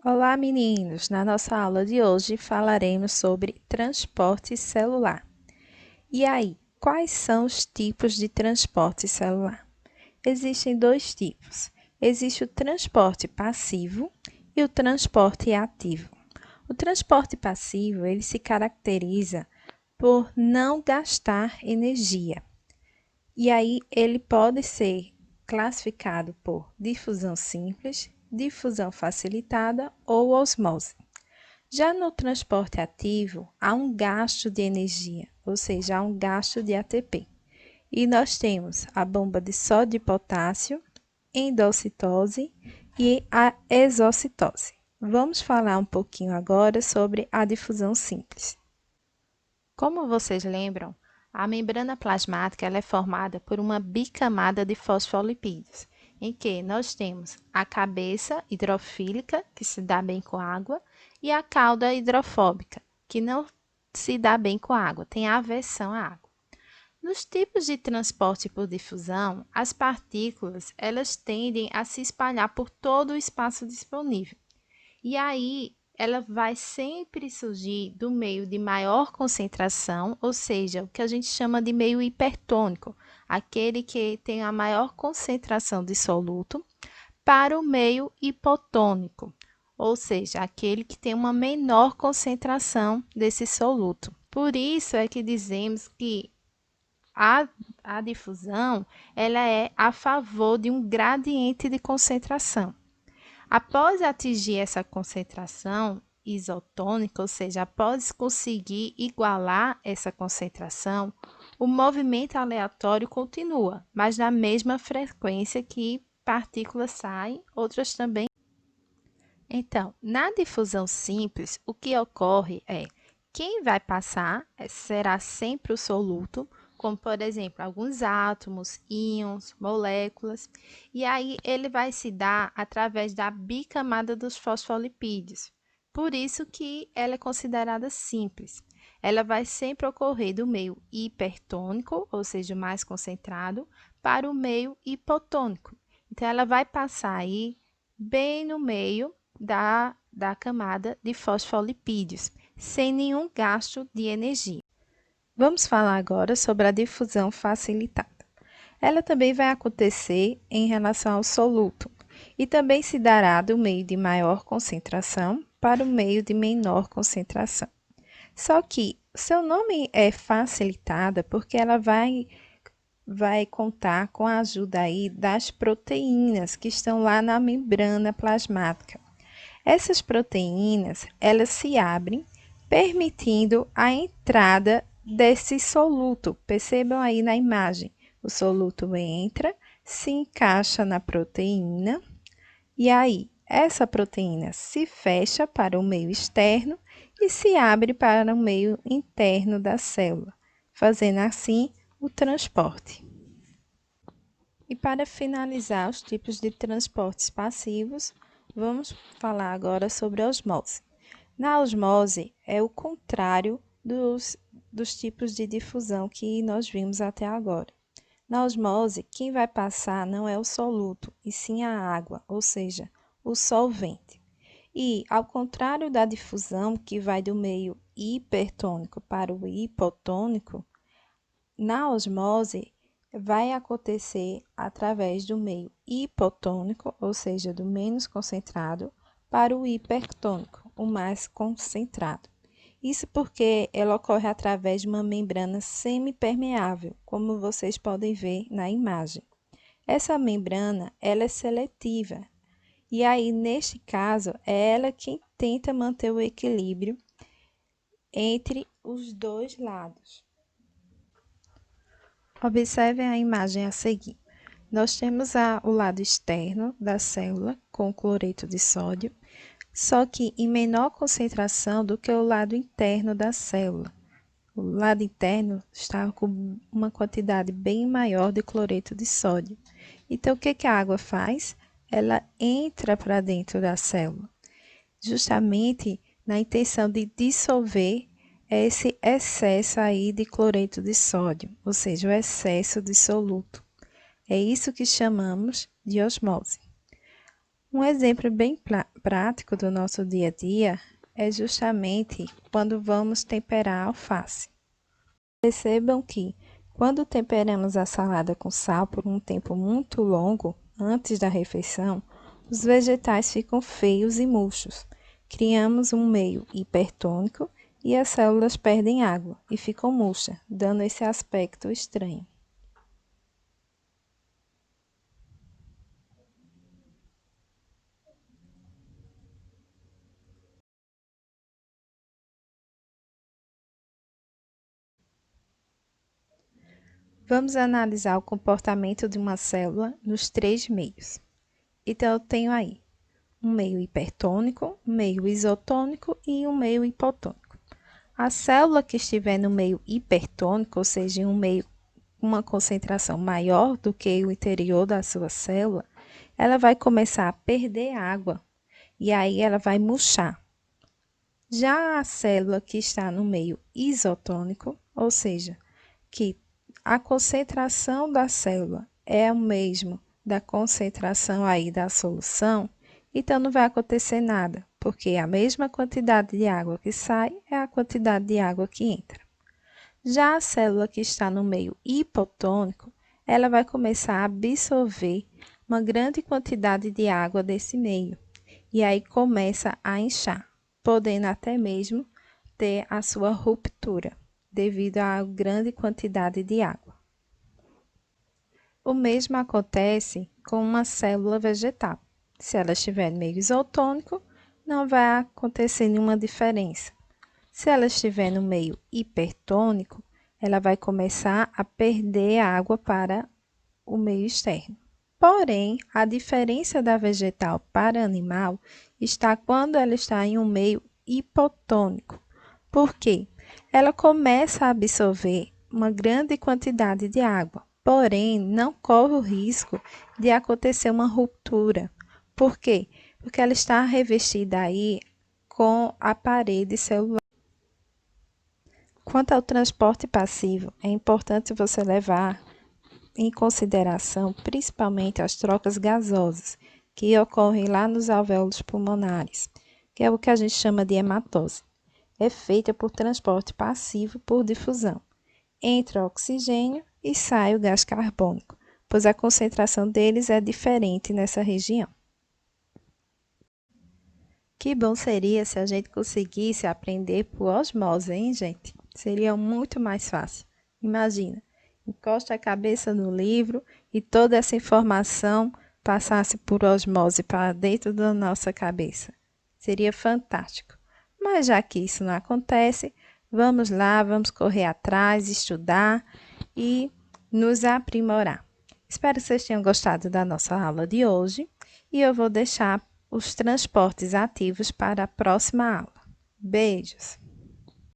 Olá, meninos! Na nossa aula de hoje falaremos sobre transporte celular. E aí, quais são os tipos de transporte celular? Existem dois tipos. Existe o transporte passivo e o transporte ativo. O transporte passivo, ele se caracteriza por não gastar energia. E aí, ele pode ser classificado por difusão simples, difusão facilitada ou osmose. Já no transporte ativo, há um gasto de energia, ou seja, há um gasto de ATP. E nós temos a bomba de sódio e potássio, endocitose e a exocitose. Vamos falar um pouquinho agora sobre a difusão simples. Como vocês lembram, a membrana plasmática ela é formada por uma bicamada de fosfolipídios, em que nós temos a cabeça hidrofílica, que se dá bem com água, e a cauda hidrofóbica, que não se dá bem com água, tem aversão à água. Nos tipos de transporte por difusão, as partículas elas tendem a se espalhar por todo o espaço disponível. E aí, ela vai sempre surgir do meio de maior concentração, ou seja, o que a gente chama de meio hipertônico, aquele que tem a maior concentração de soluto, para o meio hipotônico, ou seja, aquele que tem uma menor concentração desse soluto. Por isso é que dizemos que a difusão ela é a favor de um gradiente de concentração. Após atingir essa concentração isotônica, ou seja, após conseguir igualar essa concentração, o movimento aleatório continua, mas na mesma frequência que partículas saem, outras também. Então, na difusão simples, o que ocorre é quem vai passar será sempre o soluto, como por exemplo, alguns átomos, íons, moléculas, e aí ele vai se dar através da bicamada dos fosfolipídios. Por isso que ela é considerada simples. Ela vai sempre ocorrer do meio hipertônico, ou seja, mais concentrado, para o meio hipotônico. Então, ela vai passar aí bem no meio da camada de fosfolipídios, sem nenhum gasto de energia. Vamos falar agora sobre a difusão facilitada. Ela também vai acontecer em relação ao soluto e também se dará do meio de maior concentração para o meio de menor concentração. Só que seu nome é facilitada porque ela vai contar com a ajuda aí das proteínas que estão lá na membrana plasmática. Essas proteínas, elas se abrem, permitindo a entrada desse soluto. Percebam aí na imagem, o soluto entra, se encaixa na proteína e aí essa proteína se fecha para o meio externo e se abre para o meio interno da célula, fazendo assim o transporte. E para finalizar os tipos de transportes passivos, vamos falar agora sobre a osmose. Na osmose, é o contrário dos tipos de difusão que nós vimos até agora. Na osmose, quem vai passar não é o soluto, e sim a água, ou seja, o solvente. E, ao contrário da difusão, que vai do meio hipertônico para o hipotônico, na osmose, vai acontecer através do meio hipotônico, ou seja, do menos concentrado, para o hipertônico, o mais concentrado. Isso porque ela ocorre através de uma membrana semipermeável, como vocês podem ver na imagem. Essa membrana, ela é seletiva, e aí, neste caso, é ela quem tenta manter o equilíbrio entre os dois lados. Observem a imagem a seguir. Nós temos o lado externo da célula com cloreto de sódio, só que em menor concentração do que o lado interno da célula. O lado interno está com uma quantidade bem maior de cloreto de sódio. Então, o que a água faz? Ela entra para dentro da célula, justamente na intenção de dissolver esse excesso aí de cloreto de sódio, ou seja, o excesso de soluto. É isso que chamamos de osmose. Um exemplo bem prático do nosso dia a dia é justamente quando vamos temperar a alface. Percebam que, quando temperamos a salada com sal por um tempo muito longo, antes da refeição, os vegetais ficam feios e murchos. Criamos um meio hipertônico e as células perdem água e ficam murchas, dando esse aspecto estranho. Vamos analisar o comportamento de uma célula nos três meios. Então, eu tenho aí um meio hipertônico, um meio isotônico e um meio hipotônico. A célula que estiver no meio hipertônico, ou seja, em um meio com uma concentração maior do que o interior da sua célula, ela vai começar a perder água e aí ela vai murchar. Já a célula que está no meio isotônico, ou seja, que a concentração da célula é o mesmo da concentração aí da solução, então não vai acontecer nada, porque a mesma quantidade de água que sai é a quantidade de água que entra. Já a célula que está no meio hipotônico, ela vai começar a absorver uma grande quantidade de água desse meio, e aí começa a inchar, podendo até mesmo ter a sua ruptura, devido à grande quantidade de água. O mesmo acontece com uma célula vegetal. Se ela estiver no meio isotônico, não vai acontecer nenhuma diferença. Se ela estiver no meio hipertônico, ela vai começar a perder água para o meio externo. Porém, a diferença da vegetal para animal está quando ela está em um meio hipotônico. Por quê? Ela começa a absorver uma grande quantidade de água, porém não corre o risco de acontecer uma ruptura. Por quê? Porque ela está revestida aí com a parede celular. Quanto ao transporte passivo, é importante você levar em consideração principalmente as trocas gasosas que ocorrem lá nos alvéolos pulmonares, que é o que a gente chama de hematose. É feita por transporte passivo por difusão. Entra oxigênio e sai o gás carbônico, pois a concentração deles é diferente nessa região. Que bom seria se a gente conseguisse aprender por osmose, hein, gente? Seria muito mais fácil. Imagina, encosta a cabeça no livro e toda essa informação passasse por osmose para dentro da nossa cabeça. Seria fantástico. Mas já que isso não acontece, vamos lá, vamos correr atrás, estudar e nos aprimorar. Espero que vocês tenham gostado da nossa aula de hoje e eu vou deixar os transportes ativos para a próxima aula. Beijos!